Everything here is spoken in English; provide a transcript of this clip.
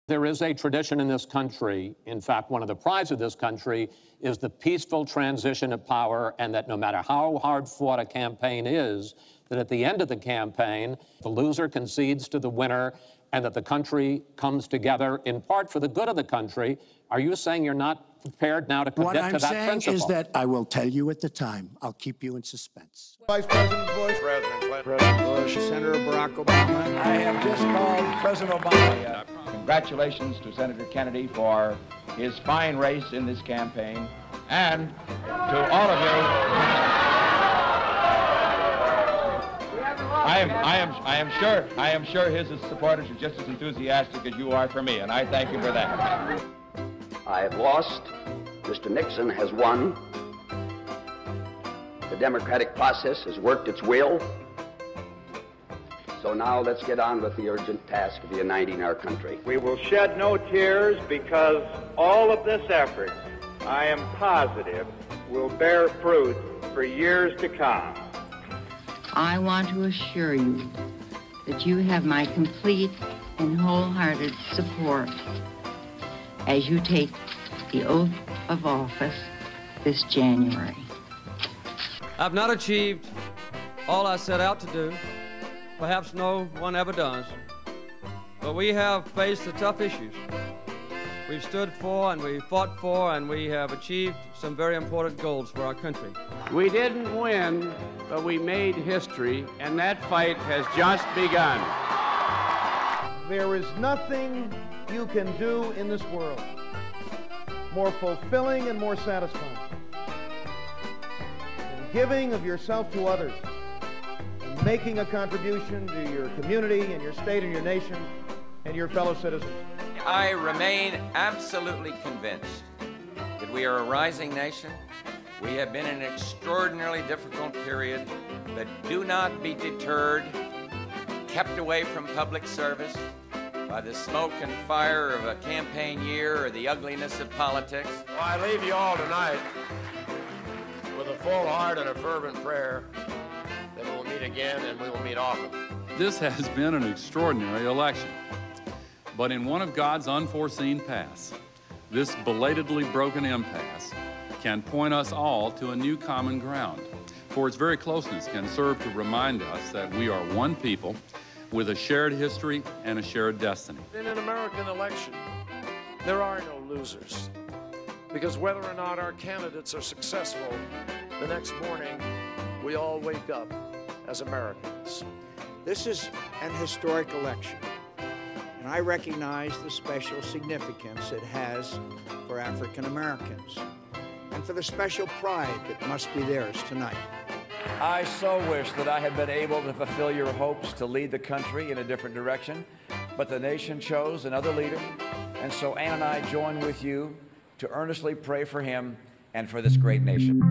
There is a tradition in this country, in fact, one of the prides of this country is the peaceful transition of power, and that no matter how hard fought a campaign is, that at the end of the campaign, the loser concedes to the winner, and that the country comes together in part for the good of the country. Are you saying you're not prepared now to commit to that principle? What I'm saying is that I will tell you at the time. I'll keep you in suspense. Vice President Bush. President Clinton. President Bush. Senator Barack Obama. I have just called President Obama. Congratulations to Senator Kennedy for his fine race in this campaign, and to all of you. I am sure his supporters are just as enthusiastic as you are for me, and I thank you for that. I have lost. Mr. Nixon has won. The democratic process has worked its will. So now let's get on with the urgent task of uniting our country. We will shed no tears because all of this effort, I am positive, will bear fruit for years to come. I want to assure you that you have my complete and wholehearted support as you take the oath of office this January. I've not achieved all I set out to do. Perhaps no one ever does. But we have faced the tough issues. We've stood for and we fought for and we have achieved some very important goals for our country. We didn't win, but we made history, and that fight has just begun. There is nothing you can do in this world more fulfilling and more satisfying than giving of yourself to others and making a contribution to your community and your state and your nation and your fellow citizens. I remain absolutely convinced that we are a rising nation. We have been in an extraordinarily difficult period, but do not be deterred, kept away from public service by the smoke and fire of a campaign year or the ugliness of politics. Well, I leave you all tonight with a full heart and a fervent prayer that we will meet again and we will meet often. This has been an extraordinary election, but in one of God's unforeseen paths, this belatedly broken impasse can point us all to a new common ground, for its very closeness can serve to remind us that we are one people with a shared history and a shared destiny. In an American election, there are no losers, because whether or not our candidates are successful, the next morning we all wake up as Americans. This is an historic election, and I recognize the special significance it has for African Americans and for the special pride that must be theirs tonight. I so wish that I had been able to fulfill your hopes to lead the country in a different direction, but the nation chose another leader, and so Ann and I join with you to earnestly pray for him and for this great nation.